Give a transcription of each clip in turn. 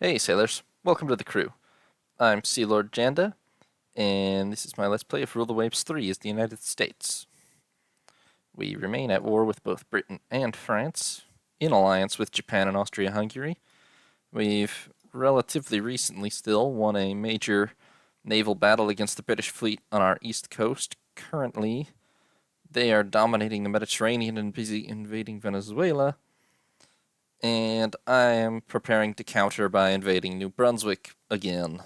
Hey sailors, welcome to the crew. I'm Sea Lord Janda, and this is my Let's Play of Rule the Waves 3 as the United States. We remain at war with both Britain and France, in alliance with Japan and Austria-Hungary. We've relatively recently still won a major naval battle against the British fleet on our east coast. Currently, they are dominating the Mediterranean and busy invading Venezuela, and I am preparing to counter by invading New Brunswick again.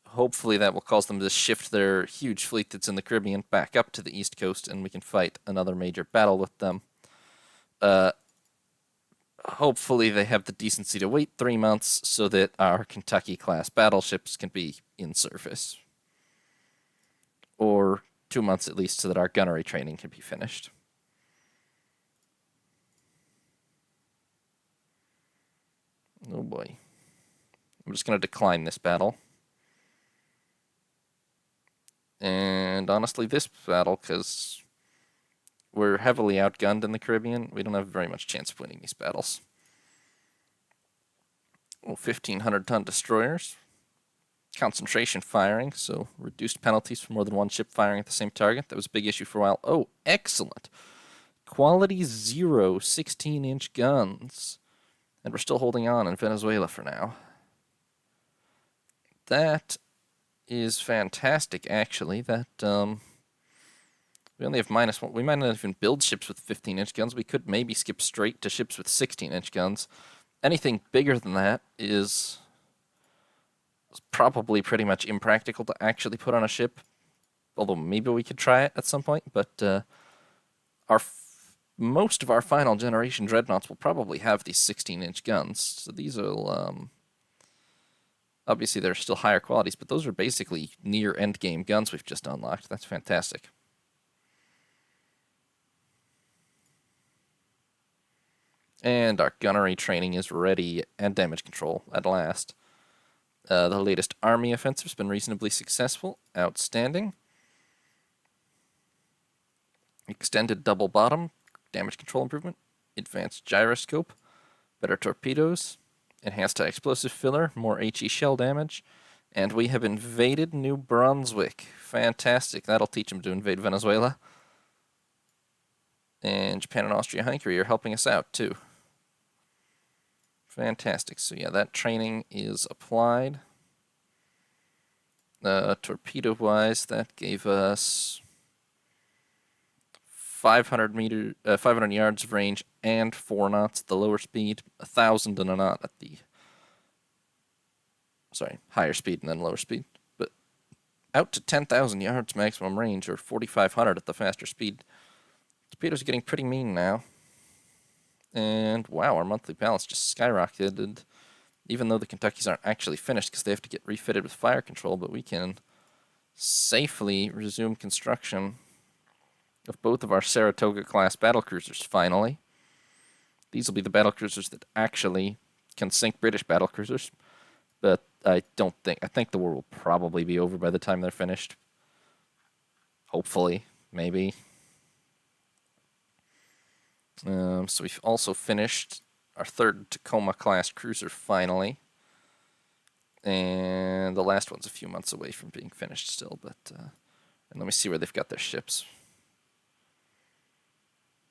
Hopefully that will cause them to shift their huge fleet that's in the Caribbean back up to the east coast, and we can fight another major battle with them. Hopefully they have the decency to wait 3 months so that our Kentucky-class battleships can be in service. Or 2 months at least so that our gunnery training can be finished. Oh boy. I'm just going to decline this battle. And honestly, this battle, because we're heavily outgunned in the Caribbean, we don't have very much chance of winning these battles. Well, 1,500-ton destroyers. Concentration firing, so reduced penalties for more than one ship firing at the same target. That was a big issue for a while. Oh, excellent. Quality 0, 16-inch guns. And we're still holding on in Venezuela for now. That is fantastic, actually. That, we only have -1. We might not even build ships with 15-inch guns. We could maybe skip straight to ships with 16-inch guns. Anything bigger than that is probably pretty much impractical to actually put on a ship. Although maybe we could try it at some point. But most of our final generation dreadnoughts will probably have these 16-inch guns. So these will, obviously they're still higher qualities, but those are basically near end-game guns we've just unlocked. That's fantastic. And our gunnery training is ready, and damage control at last. The latest army offensive has been reasonably successful. Outstanding. Extended double bottom, damage control improvement, advanced gyroscope, better torpedoes, enhanced high explosive filler, more HE shell damage, and we have invaded New Brunswick. Fantastic. That'll teach them to invade Venezuela. And Japan and Austria-Hungary are helping us out, too. Fantastic. So yeah, that training is applied. Torpedo-wise, that gave us 500 yards of range and 4 knots at the lower speed, 1,000 and a knot at the higher speed and then lower speed, but out to 10,000 yards maximum range, or 4,500 at the faster speed. Torpedoes are getting pretty mean now. And wow, our monthly balance just skyrocketed, even though the Kentuckys aren't actually finished because they have to get refitted with fire control, but we can safely resume construction of both of our Saratoga-class battlecruisers, finally. These will be the battlecruisers that actually can sink British battlecruisers, but I think the war will probably be over by the time they're finished. Hopefully, maybe. So we've also finished our 3rd Tacoma-class cruiser, finally. And the last one's a few months away from being finished still, but and let me see where they've got their ships.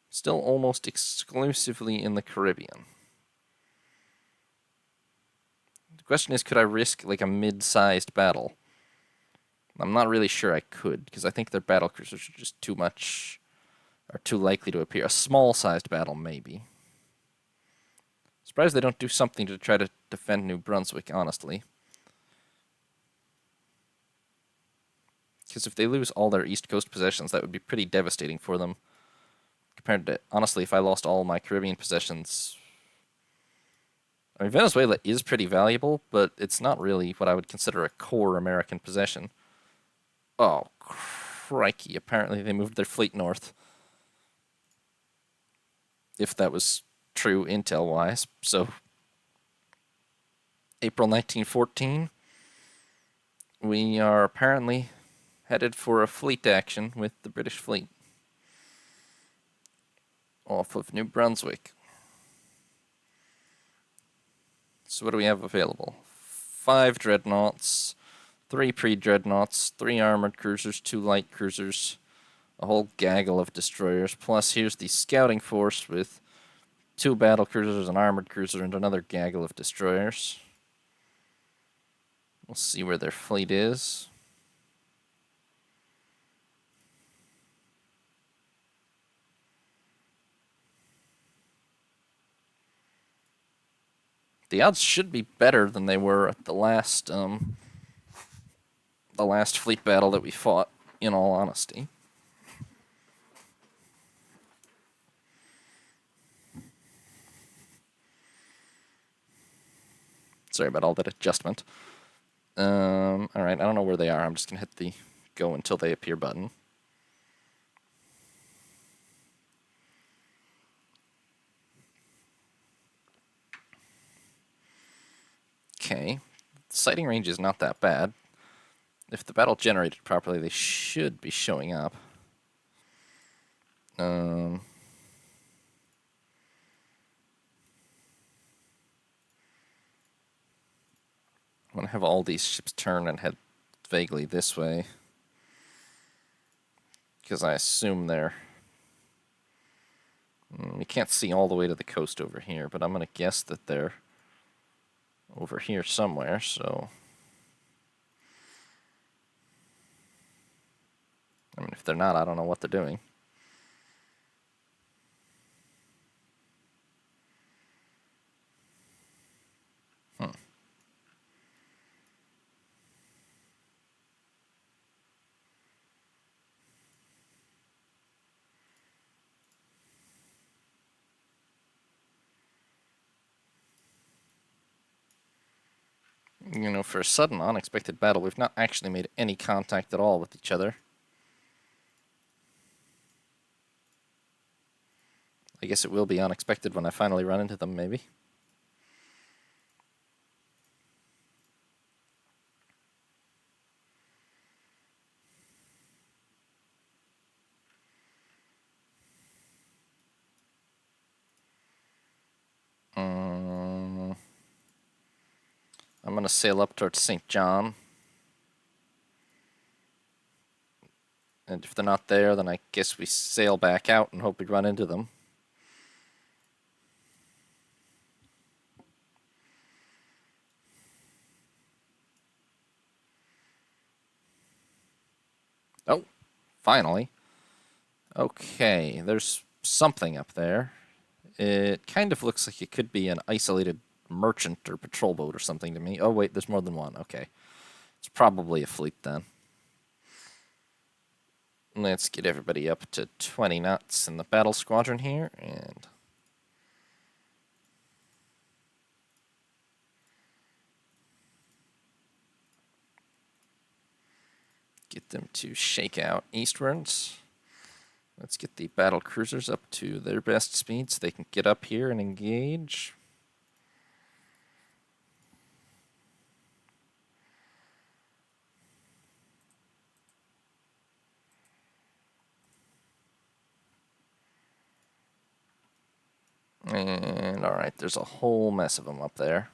Still almost exclusively in the Caribbean. The question is, could I risk like a mid-sized battle? I'm not really sure I could, because I think their battlecruisers are just too likely to appear. A small-sized battle, maybe. Surprised they don't do something to try to defend New Brunswick, honestly. Because if they lose all their East Coast possessions, that would be pretty devastating for them. Compared to, honestly, if I lost all my Caribbean possessions. I mean, Venezuela is pretty valuable, but it's not really what I would consider a core American possession. Oh, crikey. Apparently they moved their fleet north. If that was true intel-wise. So, April 1914, we are apparently headed for a fleet action with the British fleet off of New Brunswick. So what do we have available? 5 dreadnoughts, 3 pre-dreadnoughts, 3 armored cruisers, 2 light cruisers, a whole gaggle of destroyers, plus here's the scouting force with 2 battle cruisers, an armored cruiser, and another gaggle of destroyers. We'll see where their fleet is. The odds should be better than they were at the last fleet battle that we fought, in all honesty. Sorry about all that adjustment. Alright, I don't know where they are. I'm just going to hit the go until they appear button. Okay. The sighting range is not that bad. If the battle generated properly, they should be showing up. I'm going to have all these ships turn and head vaguely this way, because I assume they're... You can't see all the way to the coast over here, but I'm going to guess that they're over here somewhere, so... I mean, if they're not, I don't know what they're doing. You know, for a sudden, unexpected battle, we've not actually made any contact at all with each other. I guess it will be unexpected when I finally run into them, maybe. I'm going to sail up towards St. John. And if they're not there, then I guess we sail back out and hope we run into them. Oh, finally. Okay, there's something up there. It kind of looks like it could be an isolated merchant or patrol boat or something to me. Oh, wait, there's more than one. Okay. It's probably a fleet then. Let's get everybody up to 20 knots in the battle squadron here, and... get them to shake out eastwards. Let's get the battle cruisers up to their best speed so they can get up here and engage. And alright, there's a whole mess of them up there.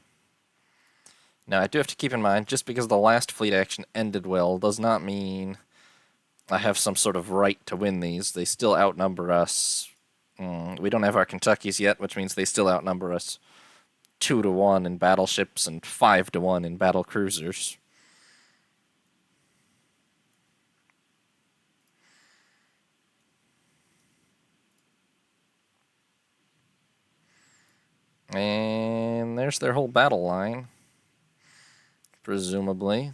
Now, I do have to keep in mind, just because the last fleet action ended well does not mean I have some sort of right to win these. They still outnumber us. We don't have our Kentuckys yet, which means they still outnumber us 2-1 in battleships and 5-1 in battle cruisers. And there's their whole battle line, presumably.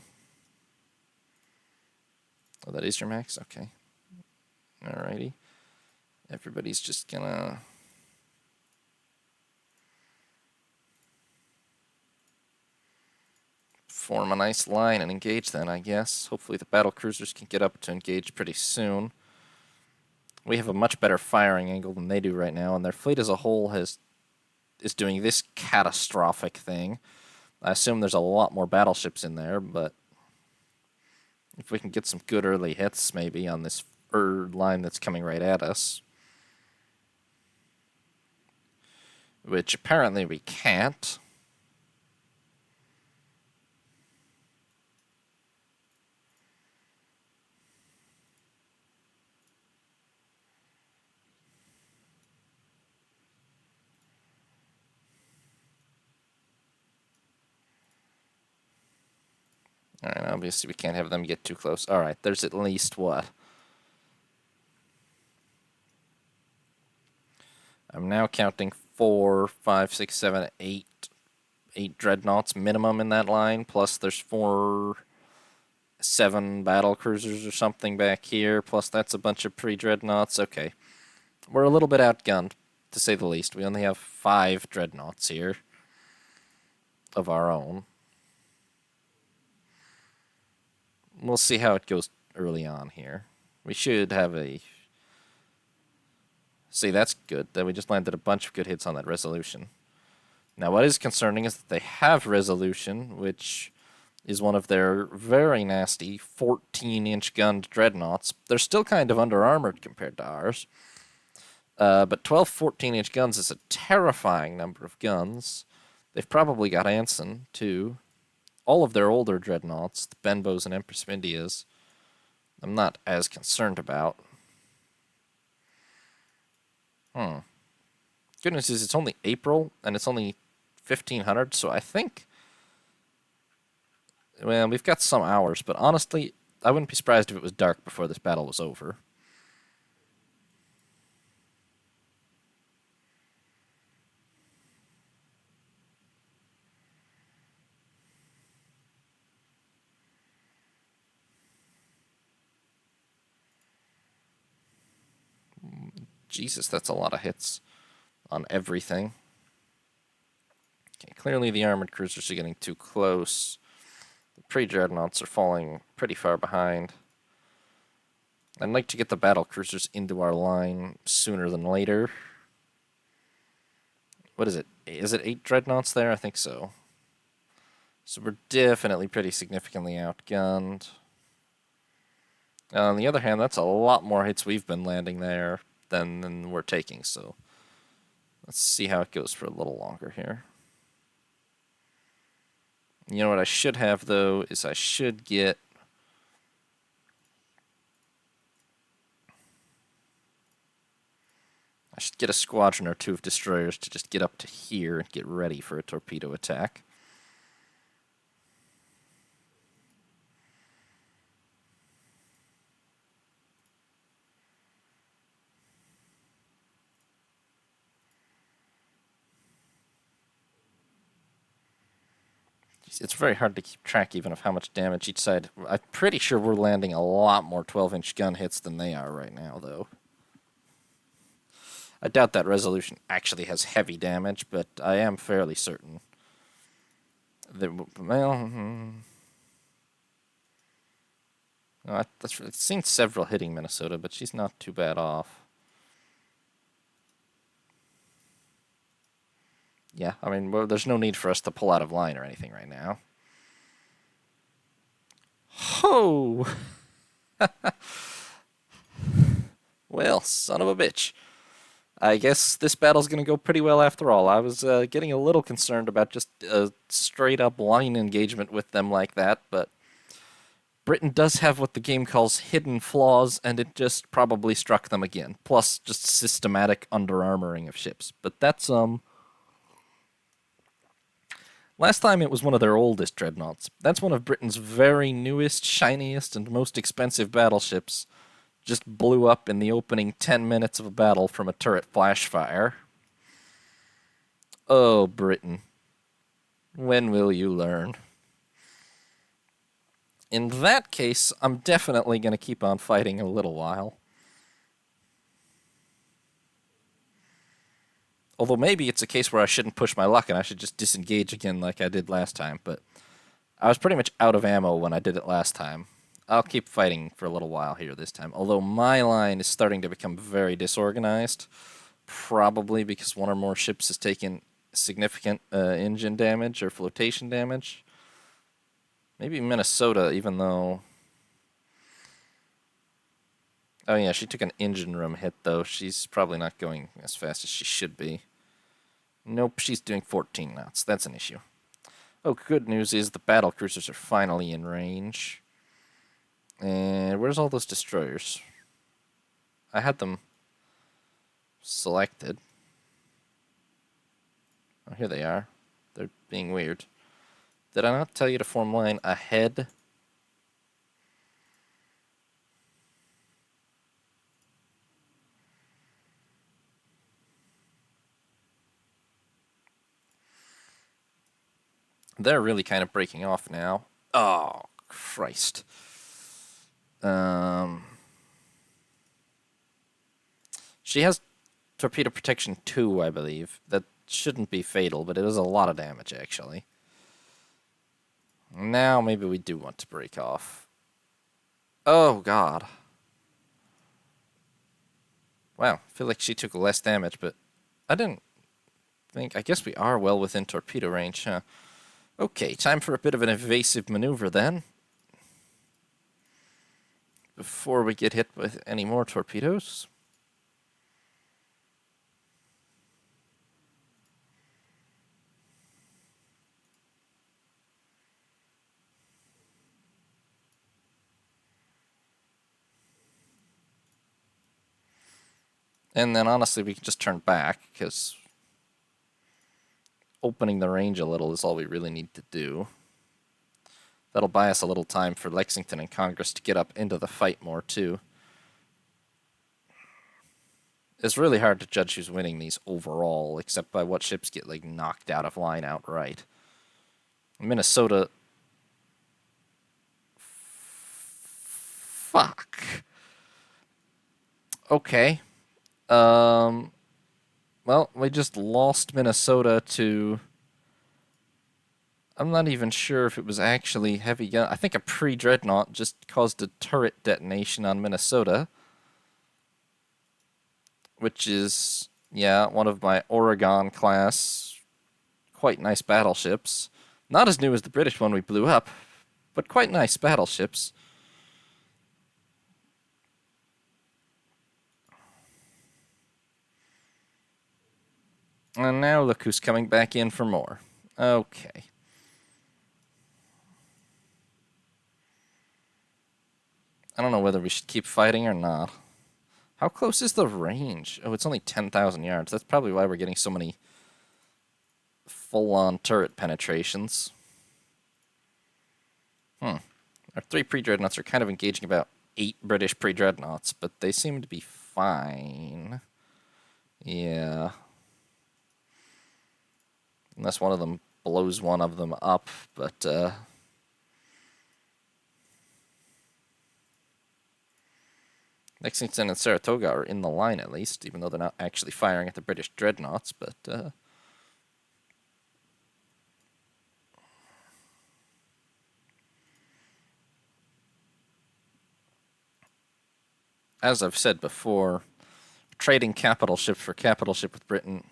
Oh, that is your max? Okay. Alrighty. Everybody's just gonna... form a nice line and engage then, I guess. Hopefully the battle cruisers can get up to engage pretty soon. We have a much better firing angle than they do right now, and their fleet as a whole is doing this catastrophic thing. I assume there's a lot more battleships in there, but if we can get some good early hits, maybe, on this line that's coming right at us, which apparently we can't. Alright, obviously we can't have them get too close. Alright, there's at least what? I'm now counting 4, 5, 6, 7, 8 dreadnoughts minimum in that line, plus there's 7 battle cruisers or something back here, plus that's a bunch of pre-dreadnoughts. Okay. We're a little bit outgunned, to say the least. We only have 5 dreadnoughts here of our own. We'll see how it goes early on here. We should have a... See, that's good. That we just landed a bunch of good hits on that resolution. Now, what is concerning is that they have resolution, which is one of their very nasty 14-inch gunned dreadnoughts. They're still kind of under-armored compared to ours. But 12 14-inch guns is a terrifying number of guns. They've probably got Anson, too. All of their older dreadnoughts, the Benbows and Empress Indias, I'm not as concerned about. Good news is it's only April, and it's only 1500, so I think... Well, we've got some hours, but honestly, I wouldn't be surprised if it was dark before this battle was over. Jesus, that's a lot of hits on everything. Okay, clearly the armored cruisers are getting too close. The pre-dreadnoughts are falling pretty far behind. I'd like to get the battle cruisers into our line sooner than later. What is it? Is it 8 dreadnoughts there? I think so. So we're definitely pretty significantly outgunned. On the other hand, that's a lot more hits we've been landing there than we're taking, so let's see how it goes for a little longer here. You know what I should have, though, is I should get... a squadron or 2 of destroyers to just get up to here and get ready for a torpedo attack. It's very hard to keep track even of how much damage each side... I'm pretty sure we're landing a lot more 12-inch gun hits than they are right now, though. I doubt that resolution actually has heavy damage, but I am fairly certain that, well, I've seen several hitting Minnesota, but she's not too bad off. Yeah, I mean, well, there's no need for us to pull out of line or anything right now. Ho! Well, son of a bitch. I guess this battle's going to go pretty well after all. I was getting a little concerned about just a straight-up line engagement with them like that, but Britain does have what the game calls hidden flaws, and it just probably struck them again. Plus, just systematic under-armoring of ships. But that's, last time it was one of their oldest dreadnoughts. That's one of Britain's very newest, shiniest, and most expensive battleships. Just blew up in the opening 10 minutes of a battle from a turret flash fire. Oh, Britain. When will you learn? In that case, I'm definitely going to keep on fighting a little while. Although maybe it's a case where I shouldn't push my luck and I should just disengage again like I did last time, but I was pretty much out of ammo when I did it last time. I'll keep fighting for a little while here this time, although my line is starting to become very disorganized, probably because one or more ships has taken significant engine damage or flotation damage. Maybe Minnesota, even though... Oh yeah, she took an engine room hit, though. She's probably not going as fast as she should be. Nope, she's doing 14 knots. That's an issue. Oh, good news is the battle cruisers are finally in range. And where's all those destroyers? I had them selected. Oh, here they are. They're being weird. Did I not tell you to form line ahead They're really kind of breaking off now. Oh, Christ. She has torpedo protection 2, I believe. That shouldn't be fatal, but it is a lot of damage, actually. Now maybe we do want to break off. Oh, God. Wow, I feel like she took less damage, but I didn't think... I guess we are well within torpedo range, huh? Okay, time for a bit of an evasive maneuver, then. Before we get hit with any more torpedoes. And then, honestly, we can just turn back, because opening the range a little is all we really need to do. That'll buy us a little time for Lexington and Congress to get up into the fight more, too. It's really hard to judge who's winning these overall, except by what ships get, like, knocked out of line outright. Minnesota... Fuck. Okay. Well, we just lost Minnesota to... I'm not even sure if it was actually heavy gun. I think a pre-dreadnought just caused a turret detonation on Minnesota. Which is, yeah, one of my Oregon class quite nice battleships. Not as new as the British one we blew up, but quite nice battleships. And now look who's coming back in for more. Okay. I don't know whether we should keep fighting or not. How close is the range? Oh, it's only 10,000 yards. That's probably why we're getting so many full-on turret penetrations. Our 3 pre-dreadnoughts are kind of engaging about 8 British pre-dreadnoughts, but they seem to be fine. Yeah. Unless one of them blows one of them up, but, Lexington and Saratoga are in the line, at least, even though they're not actually firing at the British dreadnoughts, but, as I've said before, trading capital ship for capital ship with Britain...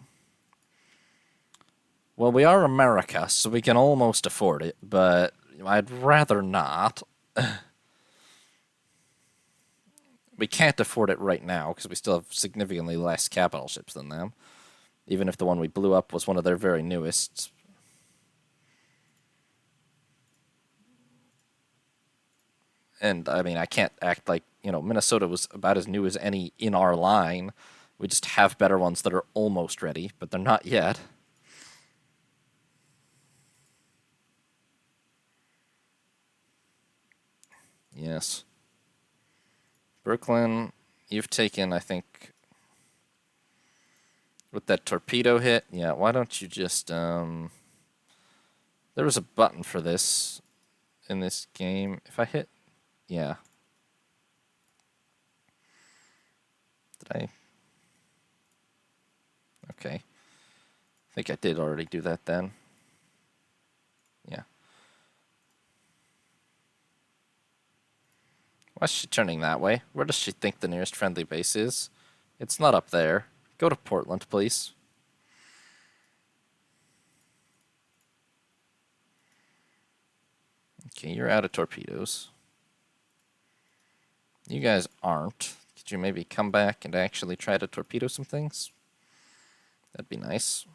Well, we are America, so we can almost afford it, but I'd rather not. We can't afford it right now, because we still have significantly less capital ships than them, even if the one we blew up was one of their very newest. And, I mean, I can't act like, Minnesota was about as new as any in our line. We just have better ones that are almost ready, but they're not yet. Yes. Brooklyn, you've taken, I think, with that torpedo hit. Yeah, why don't you just, there was a button for this in this game. If I hit, yeah. Did I? Okay. I think I did already do that then. Yeah. Why is she turning that way? Where does she think the nearest friendly base is? It's not up there. Go to Portland, please. Okay, you're out of torpedoes. You guys aren't. Could you maybe come back and actually try to torpedo some things? That'd be nice.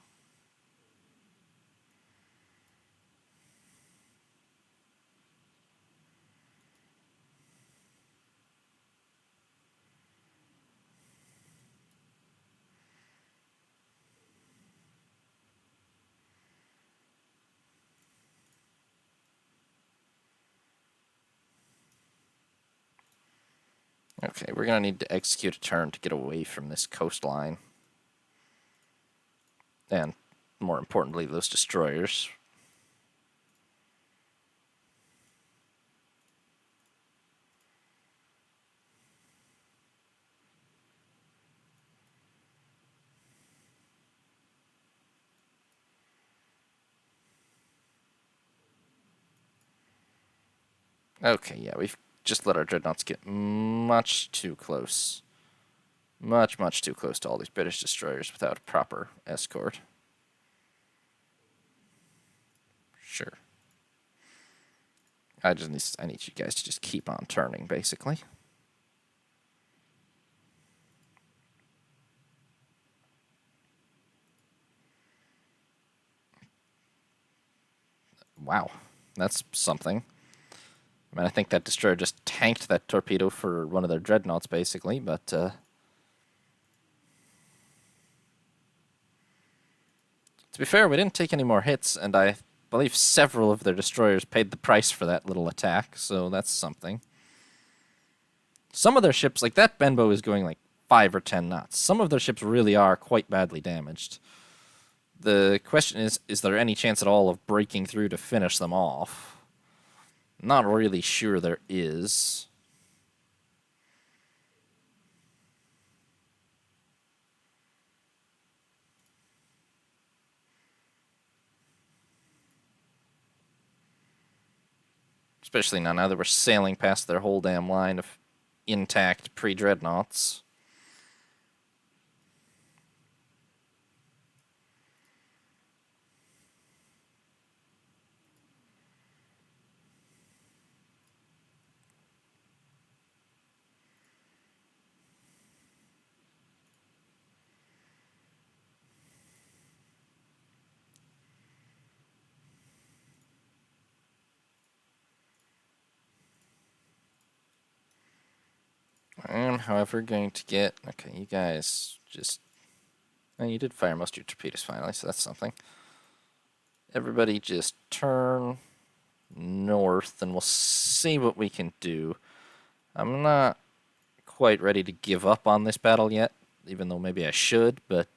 Okay, we're going to need to execute a turn to get away from this coastline. And, more importantly, those destroyers. Okay, yeah, we've just let our dreadnoughts get much too close. Much, much too close to all these British destroyers without a proper escort. Sure. I need you guys to just keep on turning, basically. Wow, that's something. I mean, I think that destroyer just tanked that torpedo for one of their dreadnoughts, basically, but, to be fair, we didn't take any more hits, and I believe several of their destroyers paid the price for that little attack, so that's something. Some of their ships, like that Benbow is going like 5 or 10 knots. Some of their ships really are quite badly damaged. The question is there any chance at all of breaking through to finish them off? Not really sure there is. Especially now that we're sailing past their whole damn line of intact pre-dreadnoughts. I'm, however, going to get... Okay, you guys just... Oh, you did fire most of your torpedoes finally, so that's something. Everybody just turn north, and we'll see what we can do. I'm not quite ready to give up on this battle yet, even though maybe I should, but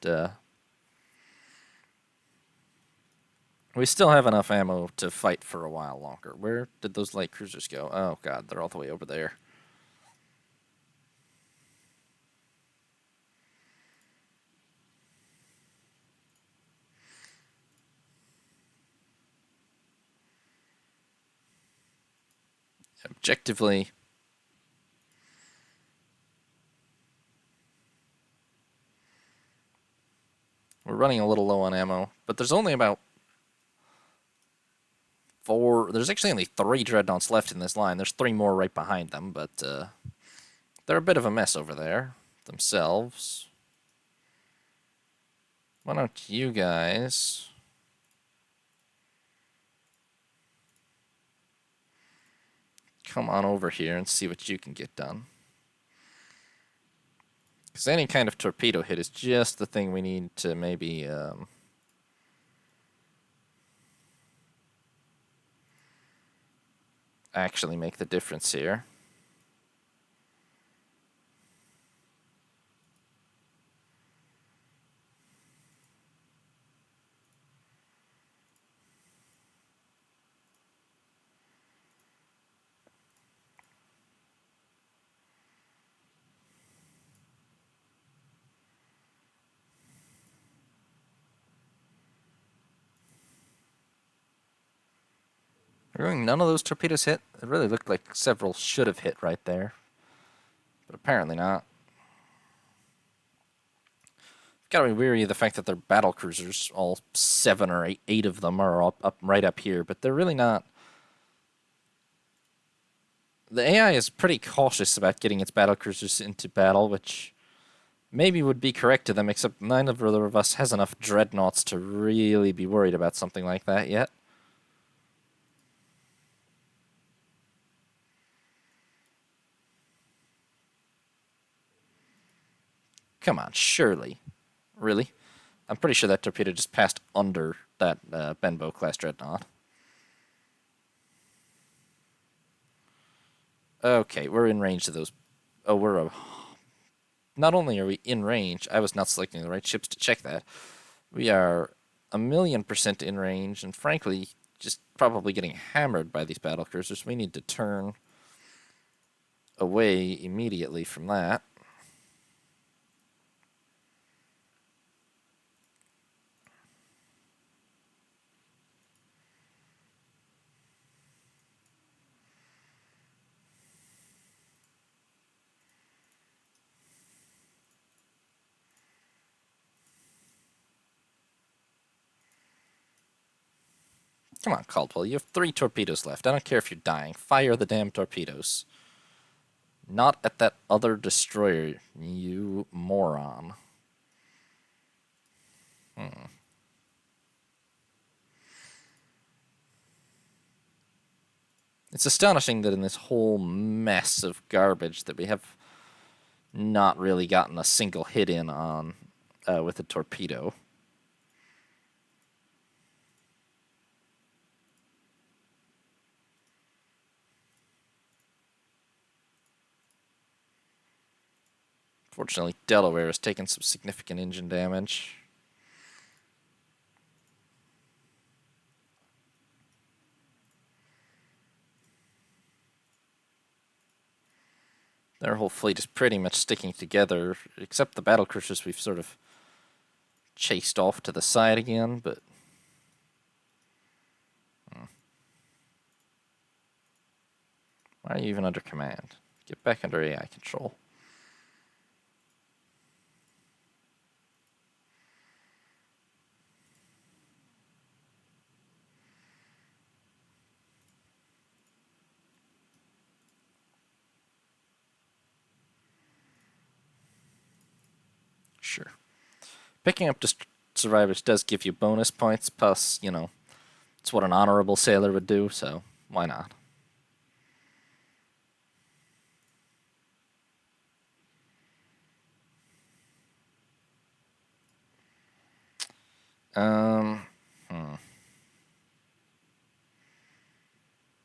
we still have enough ammo to fight for a while longer. Where did those light cruisers go? Oh god, they're all the way over there. Objectively, we're running a little low on ammo, but there's only about there's actually only 3 dreadnoughts left in this line. There's 3 more right behind them, but they're a bit of a mess over there themselves. Why don't you guys come on over here and see what you can get done? Because any kind of torpedo hit is just the thing we need to maybe actually make the difference here. Really, none of those torpedoes hit? It really looked like several should have hit right there. But apparently not. Gotta be weary of the fact that they're battle cruisers. All 7 or 8 of them are up right up here, but they're really not. The AI is pretty cautious about getting its battle cruisers into battle, which maybe would be correct to them, except neither of us has enough dreadnoughts to really be worried about something like that yet. Come on, surely. Really? I'm pretty sure that torpedo just passed under that Benbow class dreadnought. Okay, we're in range of those. Oh, not only are we in range, I was not selecting the right ships to check that. We are 1,000,000% in range, and frankly, just probably getting hammered by these battle cruisers. We need to turn away immediately from that. Come on, Caldwell. You have 3 torpedoes left. I don't care if you're dying. Fire the damn torpedoes. Not at that other destroyer, you moron. It's astonishing that in this whole mess of garbage that we have not really gotten a single hit in on with a torpedo. Fortunately, Delaware has taken some significant engine damage. Their whole fleet is pretty much sticking together, except the battlecruisers we've sort of chased off to the side again, but... Why are you even under command? Get back under AI control. Sure. Picking up survivors does give you bonus points, plus, you know, it's what an honorable sailor would do, so why not?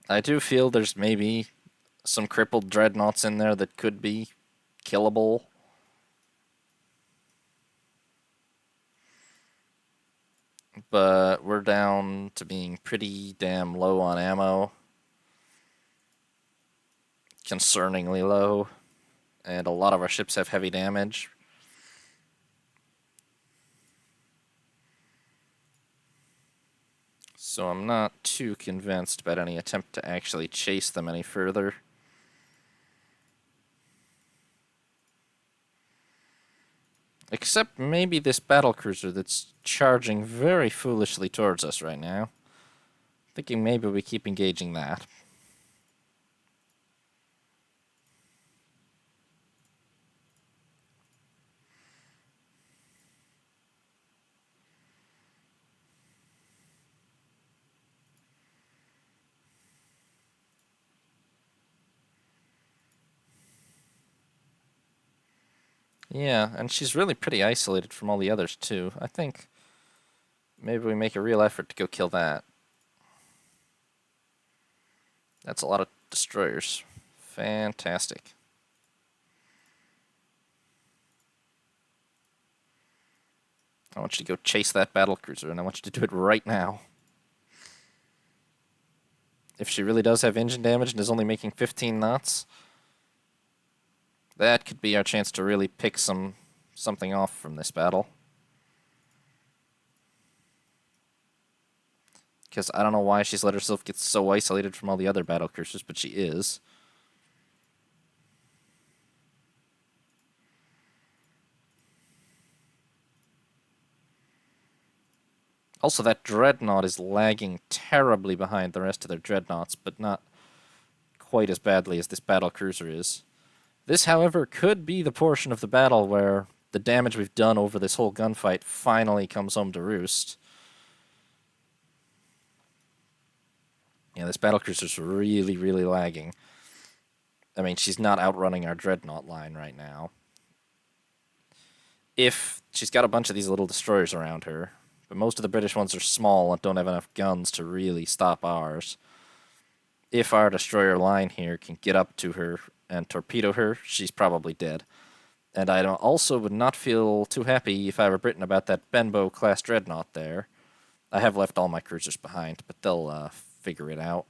I do feel there's maybe some crippled dreadnoughts in there that could be killable. But we're down to being pretty damn low on ammo. Concerningly low. And a lot of our ships have heavy damage. So I'm not too convinced about any attempt to actually chase them any further. Except maybe this battlecruiser that's charging very foolishly towards us right now. Thinking maybe we keep engaging that. Yeah, and she's really pretty isolated from all the others, too. I think maybe we make a real effort to go kill that. That's a lot of destroyers. Fantastic. I want you to go chase that battlecruiser, and I want you to do it right now. If she really does have engine damage and is only making 15 knots, that could be our chance to really pick something off from this battle. Because I don't know why she's let herself get so isolated from all the other battlecruisers, but she is. Also, that dreadnought is lagging terribly behind the rest of their dreadnoughts, but not quite as badly as this battlecruiser is. This, however, could be the portion of the battle where the damage we've done over this whole gunfight finally comes home to roost. Yeah, this battlecruiser's really, really lagging. I mean, she's not outrunning our dreadnought line right now. If she's got a bunch of these little destroyers around her, but most of the British ones are small and don't have enough guns to really stop ours. If our destroyer line here can get up to her and torpedo her, she's probably dead. And I also would not feel too happy if I were Britain about that Benbow-class dreadnought there. I have left all my cruisers behind, but they'll figure it out.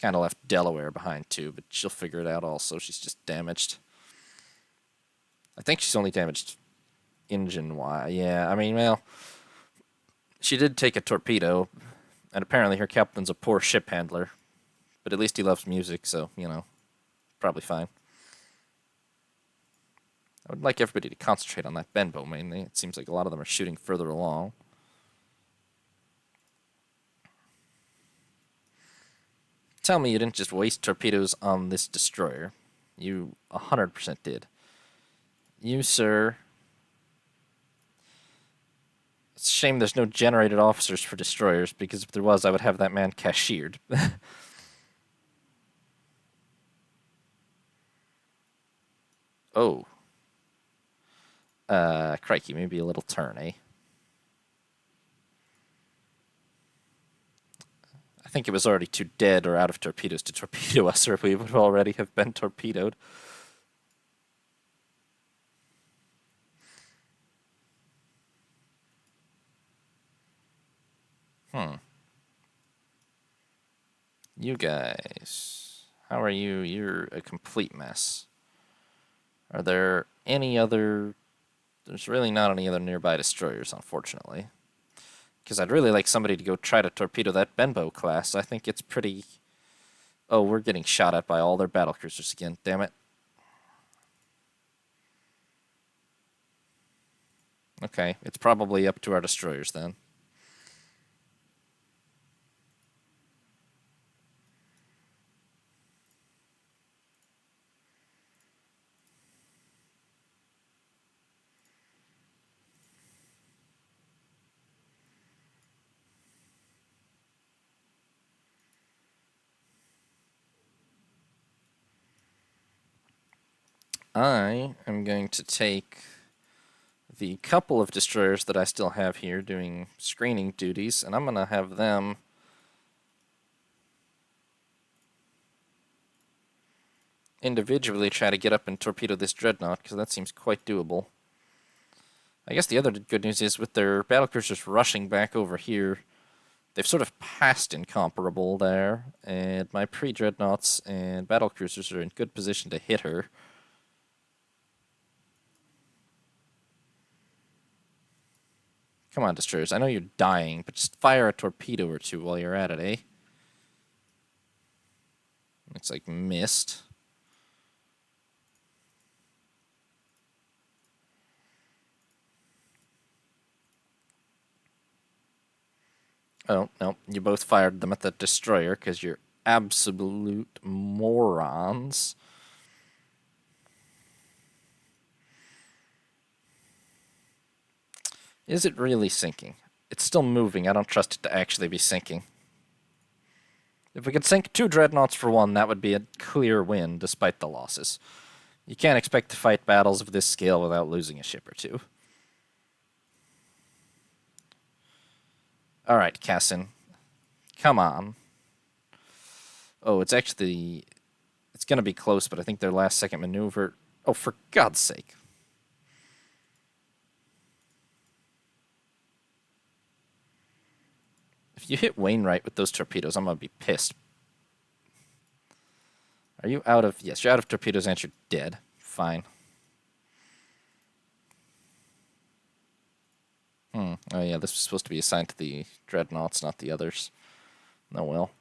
Kind of left Delaware behind too, but she'll figure it out also. She's just damaged. I think she's only damaged engine-wise. Yeah, I mean, well, she did take a torpedo, and apparently her captain's a poor ship handler. But at least he loves music, so, you know, probably fine. I would like everybody to concentrate on that Benbow mainly. It seems like a lot of them are shooting further along. Tell me you didn't just waste torpedoes on this destroyer. You 100% did. You, sir. It's a shame there's no generated officers for destroyers, because if there was, I would have that man cashiered. Oh. Crikey, maybe a little turn, eh? I think it was already too dead or out of torpedoes to torpedo us, or we would already have been torpedoed. You guys. How are you? You're a complete mess. Are there any other... There's really not any other nearby destroyers, unfortunately. Because I'd really like somebody to go try to torpedo that Benbow class. I think it's pretty... Oh, we're getting shot at by all their battlecruisers again. Damn it. Okay, it's probably up to our destroyers then. I am going to take the couple of destroyers that I still have here doing screening duties, and I'm going to have them individually try to get up and torpedo this dreadnought, because that seems quite doable. I guess the other good news is with their battlecruisers rushing back over here, they've sort of passed Incomparable there, and my pre-dreadnoughts and battlecruisers are in good position to hit her. Come on, destroyers. I know you're dying, but just fire a torpedo or two while you're at it, eh? Looks like missed. Oh, no. You both fired them at the destroyer because you're absolute morons. Is it really sinking? It's still moving. I don't trust it to actually be sinking. If we could sink 2 dreadnoughts for 1, that would be a clear win, despite the losses. You can't expect to fight battles of this scale without losing a ship or 2. Alright, Cassin. Come on. Oh, it's actually... It's going to be close, but I think their last second maneuver... Oh, for God's sake. If you hit Wainwright with those torpedoes, I'm going to be pissed. Are you out of... Yes, you're out of torpedoes and you're dead. Fine. Oh, yeah, this was supposed to be assigned to the dreadnoughts, not the others. Oh, well.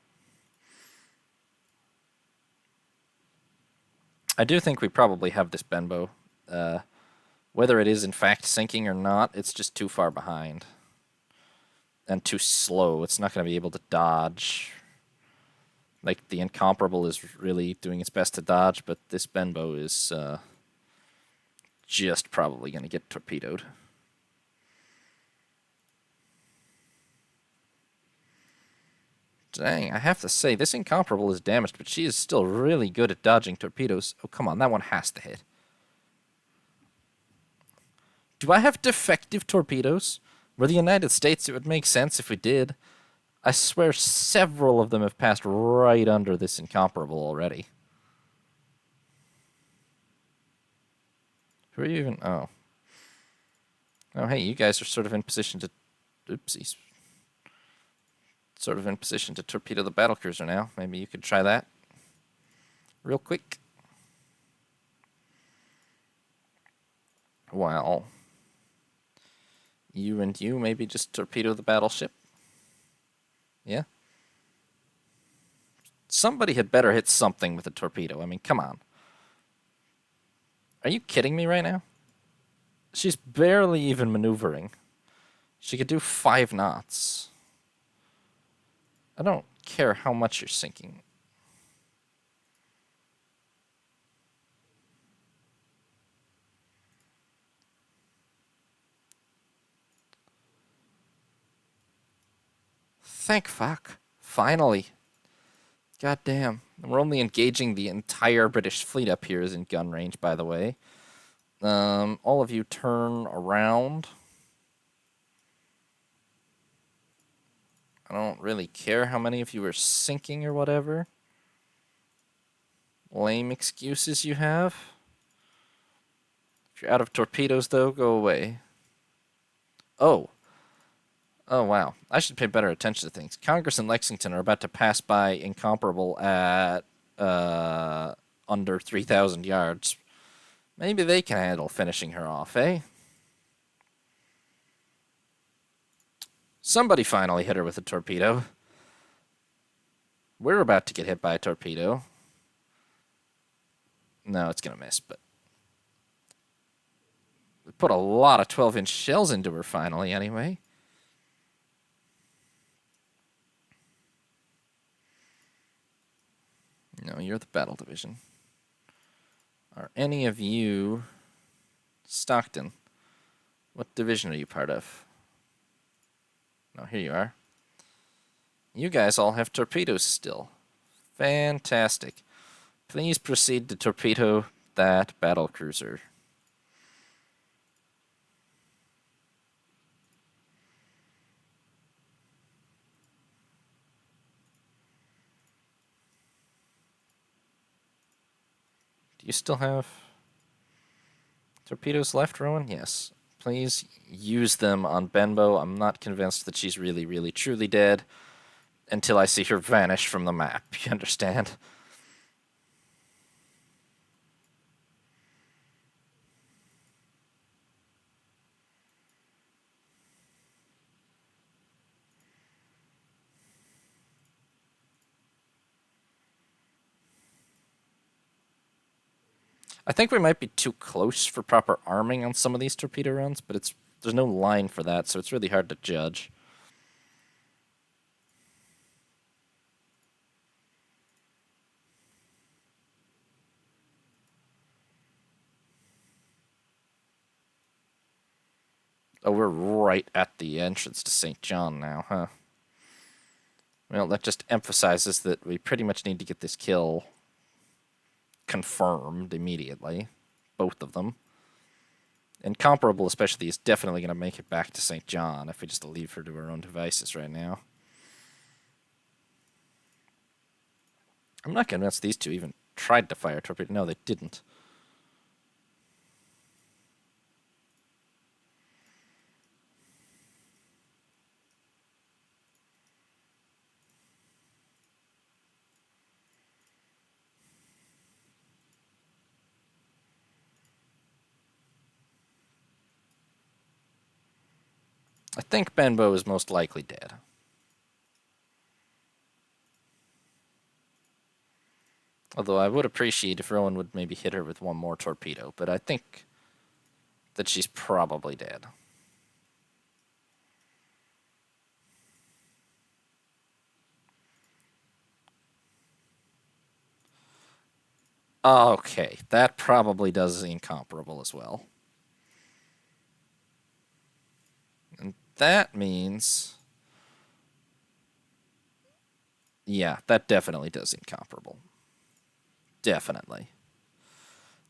I do think we probably have this Benbow. Whether it is in fact sinking or not, it's just too far behind. And too slow. It's not going to be able to dodge. Like, the Incomparable is really doing its best to dodge, but this Benbow is just probably going to get torpedoed. Dang, I have to say, this Incomparable is damaged, but she is still really good at dodging torpedoes. Oh, come on, that one has to hit. Do I have defective torpedoes? We're the United States, it would make sense if we did. I swear several of them have passed right under this Incomparable already. Who are you even... Oh. Oh, hey, you guys are sort of in position to... Oopsies. Sort of in position to torpedo the battlecruiser now. Maybe you could try that. Real quick. Well... You and you maybe just torpedo the battleship? Yeah? Somebody had better hit something with a torpedo. I mean, come on. Are you kidding me right now? She's barely even maneuvering. She could do 5 knots. I don't care how much you're sinking. Thank fuck. Finally. God damn. We're only engaging the entire British fleet up here is in gun range, by the way. All of you turn around. I don't really care how many of you are sinking or whatever. Lame excuses you have. If you're out of torpedoes, though, go away. Oh. Oh, wow. I should pay better attention to things. Congress and Lexington are about to pass by Incomparable at under 3,000 yards. Maybe they can handle finishing her off, eh? Somebody finally hit her with a torpedo. We're about to get hit by a torpedo. No, it's going to miss, but... we put a lot of 12-inch shells into her finally, anyway. No, you're the battle division. Are any of you... Stockton? What division are you part of? No, here you are. You guys all have torpedoes still. Fantastic. Please proceed to torpedo that battle cruiser. Do you still have torpedoes left, Rowan? Yes. Please use them on Benbow. I'm not convinced that she's really, really, truly dead until I see her vanish from the map. You understand? I think we might be too close for proper arming on some of these torpedo runs, but there's no line for that, so it's really hard to judge. Oh, we're right at the entrance to St. John now, huh? Well, that just emphasizes that we pretty much need to get this kill confirmed immediately. Both of them. Incomparable, especially, is definitely going to make it back to St. John if we just leave her to her own devices right now. I'm not convinced these two even tried to fire torpedo. No, they didn't. I think Benbow is most likely dead. Although I would appreciate if Rowan would maybe hit her with one more torpedo, but I think that she's probably dead. Okay, that probably does the Incomparable as well. And that means... yeah, that definitely does Incomparable. Definitely.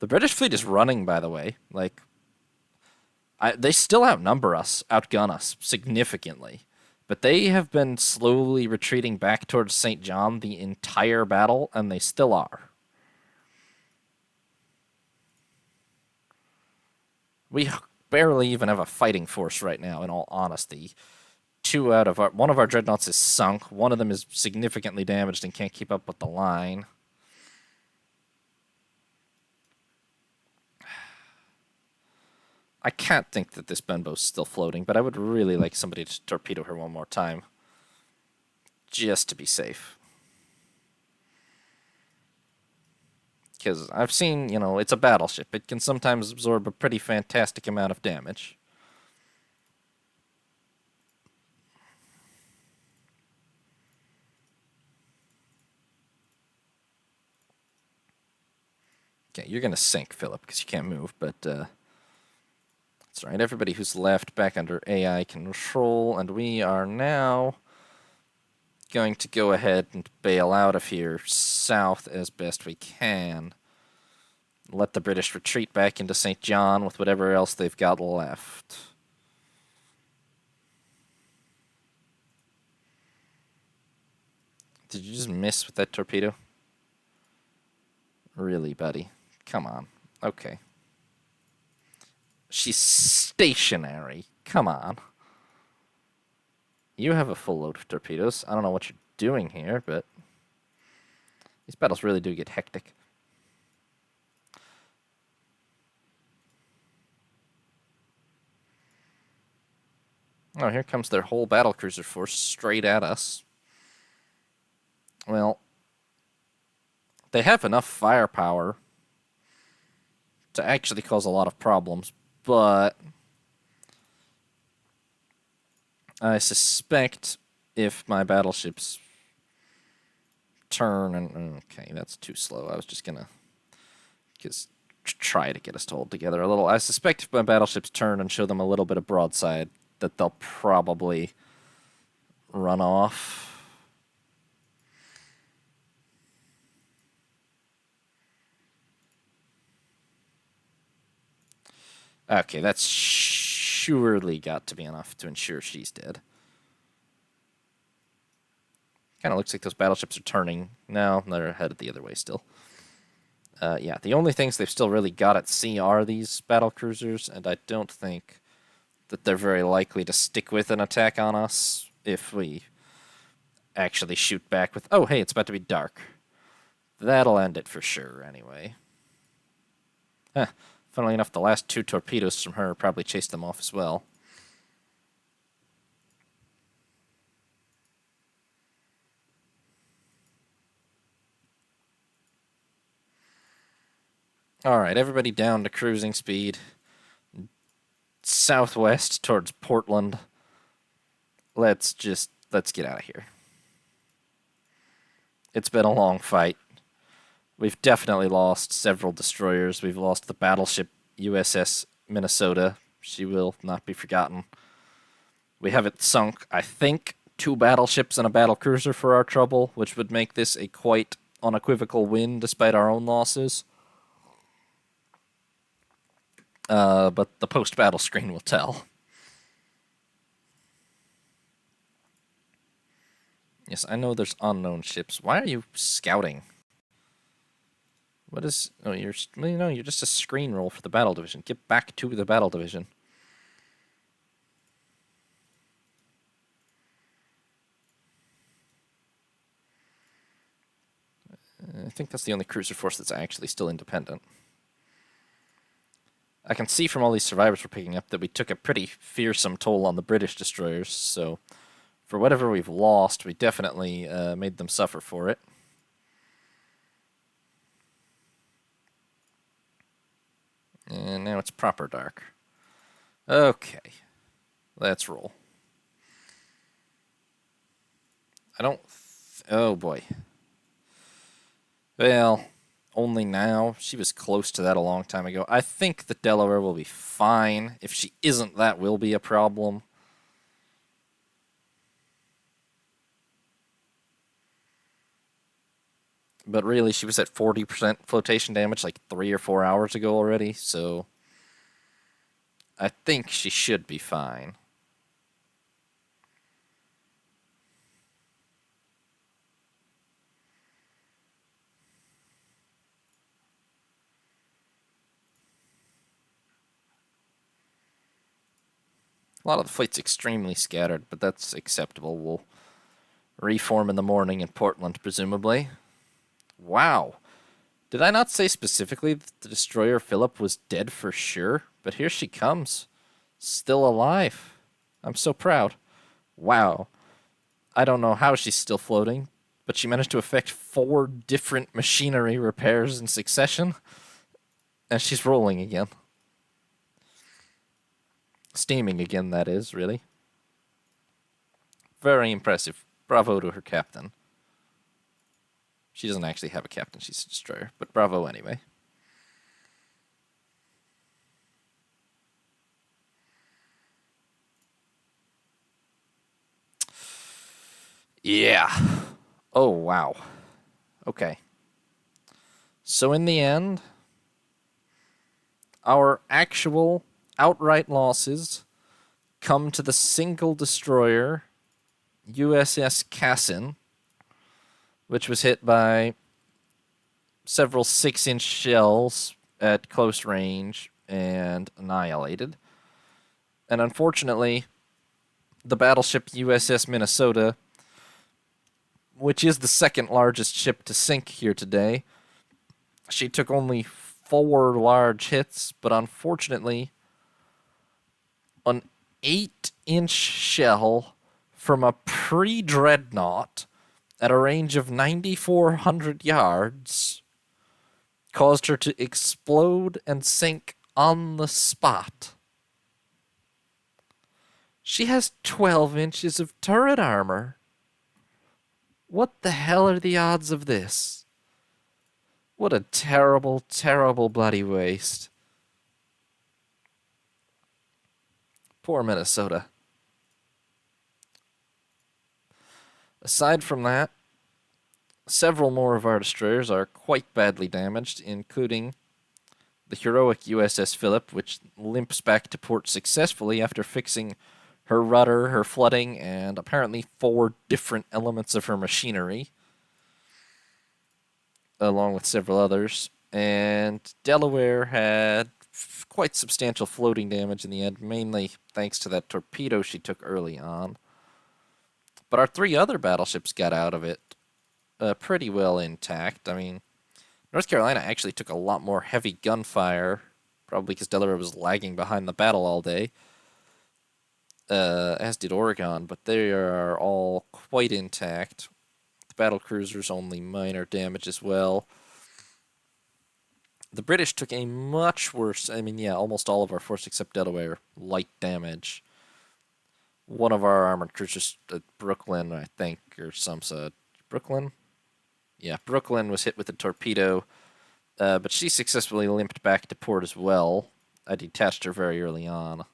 The British fleet is running, by the way. Like, they still outnumber us, outgun us significantly. But they have been slowly retreating back towards St. John the entire battle, and they still are. We barely even have a fighting force right now, in all honesty. One of our dreadnoughts is sunk. One of them is significantly damaged and can't keep up with the line. I can't think that this Benbow's still floating, but I would really like somebody to torpedo her one more time. Just to be safe. Because I've seen, you know, it's a battleship. It can sometimes absorb a pretty fantastic amount of damage. Okay, you're going to sink, Philip, because you can't move, but that's right. Everybody who's left back under AI control, and we are now going to go ahead and bail out of here south as best we can. Let the British retreat back into St. John with whatever else they've got left. Did you just miss with that torpedo? Really, buddy? Come on. Okay. She's stationary. Come on. You have a full load of torpedoes. I don't know what you're doing here, but these battles really do get hectic. Oh, here comes their whole battlecruiser force straight at us. Well, they have enough firepower to actually cause a lot of problems, but I suspect if my battleships turn and... Okay, that's too slow. I was just gonna try to get us to hold together a little. I suspect if my battleships turn and show them a little bit of broadside, that they'll probably run off. Okay, that's surely got to be enough to ensure she's dead. Kind of looks like those battleships are turning. No, they're headed the other way still. Yeah, the only things they've still really got at sea are these battle cruisers, and I don't think that they're very likely to stick with an attack on us if we actually shoot back with... Oh, hey, it's about to be dark. That'll end it for sure, anyway. Huh. Funnily enough, the last 2 torpedoes from her probably chased them off as well. Alright, everybody down to cruising speed. Southwest towards Portland. Let's get out of here. It's been a long fight. We've definitely lost several destroyers. We've lost the battleship USS Minnesota. She will not be forgotten. We haven't sunk, I think, 2 battleships and a battlecruiser for our trouble, which would make this a quite unequivocal win despite our own losses. But the post-battle screen will tell. Yes, I know there's unknown ships. Why are you scouting? What is... Oh, you're just a screen roll for the battle division. Get back to the battle division. I think that's the only cruiser force that's actually still independent. I can see from all these survivors we're picking up that we took a pretty fearsome toll on the British destroyers, so for whatever we've lost, we definitely made them suffer for it. And now it's proper dark. Okay, let's roll. Oh boy. Well, only now. She was close to that a long time ago. I think the Delaware will be fine. If she isn't, that will be a problem. But really, she was at 40% flotation damage like 3 or 4 hours ago already, so I think she should be fine. A lot of the fleet's extremely scattered, but that's acceptable. We'll reform in the morning in Portland, presumably. Wow. Did I not say specifically that the destroyer Philip was dead for sure? But here she comes. Still alive. I'm so proud. Wow. I don't know how she's still floating, but but she managed to effect 4 different machinery repairs in succession, and she's rolling again. Steaming again, that is, really. Very impressive. Bravo to her captain. She doesn't actually have a captain, she's a destroyer, but bravo anyway. Yeah. Oh, wow. Okay. So in the end, our actual outright losses come to the single destroyer, USS Cassin, which was hit by several 6-inch shells at close range and annihilated. And unfortunately, the battleship USS Minnesota, which is the second largest ship to sink here today, she took only 4 large hits, but unfortunately, an 8-inch shell from a pre-dreadnought at a range of 9,400 yards caused her to explode and sink on the spot. She has 12 inches of turret armor. What the hell are the odds of this? What a terrible, terrible bloody waste. Poor Minnesota. Aside from that, several more of our destroyers are quite badly damaged, including the heroic USS Phillip, which limps back to port successfully after fixing her rudder, her flooding, and apparently 4 different elements of her machinery, along with several others. And Delaware had quite substantial floating damage in the end, mainly thanks to that torpedo she took early on. But our 3 other battleships got out of it pretty well intact. I mean, North Carolina actually took a lot more heavy gunfire, probably because Delaware was lagging behind the battle all day, as did Oregon, but they are all quite intact. The battle cruisers only minor damage as well. The British took a much worse, I mean, yeah, almost all of our force except Delaware, light damage. One of our armored cruisers, Brooklyn, I think, or some said Brooklyn? Yeah, Brooklyn was hit with a torpedo, but she successfully limped back to port as well. I detached her very early on.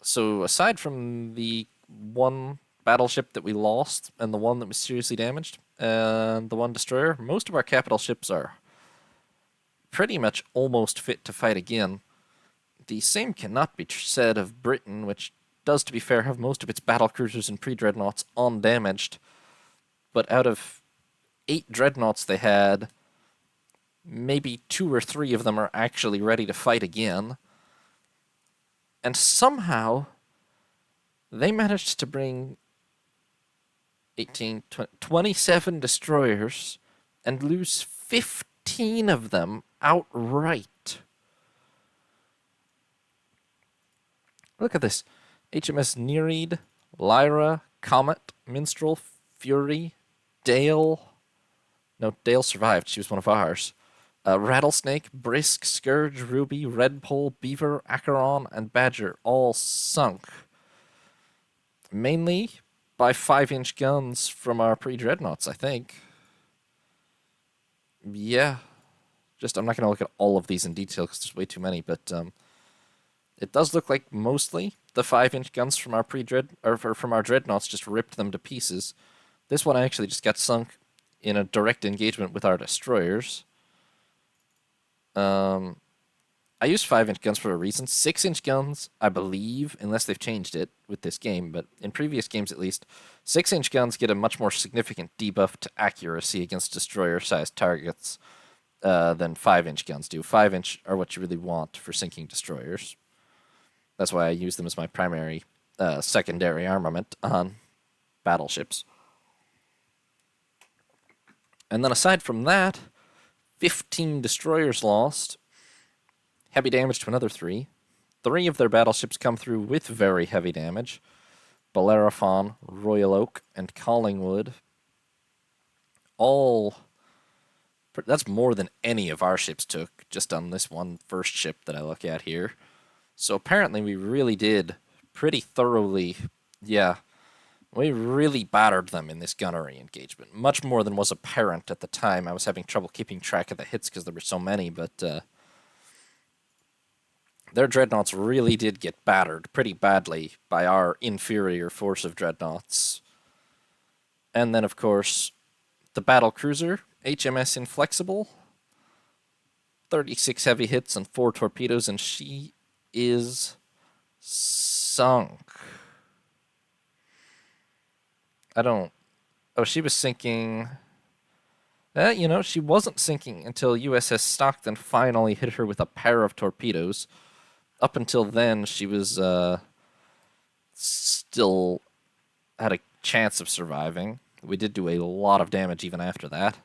So aside from the one battleship that we lost and the one that was seriously damaged and the one destroyer, most of our capital ships are pretty much almost fit to fight again. The same cannot be said of Britain, which does, to be fair, have most of its battlecruisers and pre-dreadnoughts undamaged. But out of 8 dreadnoughts they had, maybe 2 or 3 of them are actually ready to fight again. And somehow, they managed to bring 27 destroyers and lose 15 of them outright. Look at this. HMS Nereid, Lyra, Comet, Minstrel, Fury, Dale. No, Dale survived. She was one of ours. Rattlesnake, Brisk, Scourge, Ruby, Redpole, Beaver, Acheron, and Badger all sunk. Mainly by 5-inch guns from our pre-dreadnoughts, I think. Yeah. I'm not going to look at all of these in detail because there's way too many, but it does look like mostly the 5-inch guns from our from our dreadnoughts just ripped them to pieces. This one actually just got sunk in a direct engagement with our destroyers. I used 5-inch guns for a reason. 6-inch guns, I believe, unless they've changed it with this game, but in previous games at least, 6-inch guns get a much more significant debuff to accuracy against destroyer-sized targets than 5-inch guns do. 5-inch are what you really want for sinking destroyers. That's why I use them as my primary secondary armament on battleships. And then aside from that, 15 destroyers lost, heavy damage to another 3. 3 of their battleships come through with very heavy damage. Bellerophon, Royal Oak, and Collingwood. All... That's more than any of our ships took, just on this one first ship that I look at here. So apparently we really did pretty thoroughly, yeah, we really battered them in this gunnery engagement. Much more than was apparent at the time. I was having trouble keeping track of the hits because there were so many, but their dreadnoughts really did get battered pretty badly by our inferior force of dreadnoughts. And then, of course, the battle cruiser, HMS Inflexible, 36 heavy hits and 4 torpedoes, and she is sunk. Oh, she was sinking. She wasn't sinking until USS Stockton finally hit her with a pair of torpedoes. Up until then, she was still had a chance of surviving. We did do a lot of damage even after that.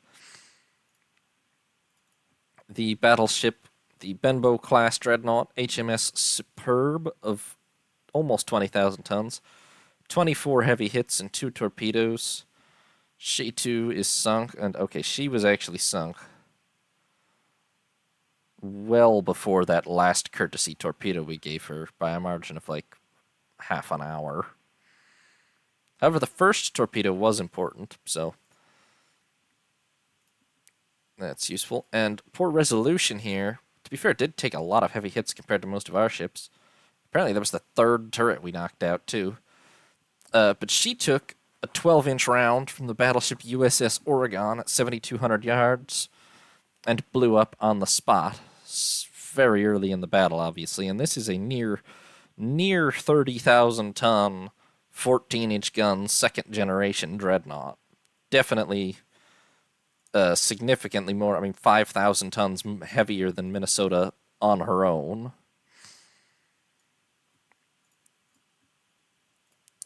The battleship, the Benbow-class dreadnought, HMS Superb, of almost 20,000 tons. 24 heavy hits and 2 torpedoes. She, too, is sunk. And, okay, she was actually sunk well before that last courtesy torpedo we gave her by a margin of, like, half an hour. However, the first torpedo was important, so that's useful. And poor resolution here, to be fair, it did take a lot of heavy hits compared to most of our ships. Apparently, that was the third turret we knocked out, too. But she took a 12-inch round from the battleship USS Oregon at 7,200 yards and blew up on the spot very early in the battle, obviously. And this is a near 30,000-ton, 14-inch gun, second-generation dreadnought. Definitely significantly more, 5,000 tons heavier than Minnesota on her own.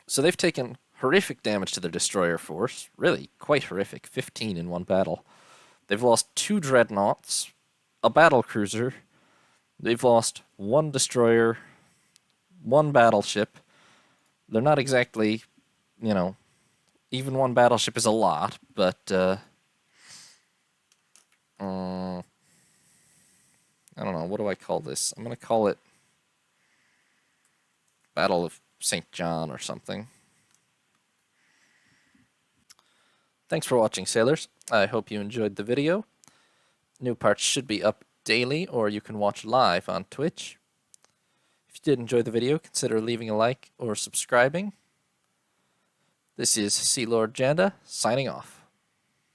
So they've taken horrific damage to their destroyer force. Really, quite horrific. 15 in one battle. They've lost 2 dreadnoughts, a battle cruiser. They've lost 1 destroyer, 1 battleship. They're not exactly, even 1 battleship is a lot, but I don't know, what do I call this? I'm going to call it Battle of St. John or something. Thanks for watching, sailors. I hope you enjoyed the video. New parts should be up daily, or you can watch live on Twitch. If you did enjoy the video, consider leaving a like or subscribing. This is Sea Lord Janda, signing off.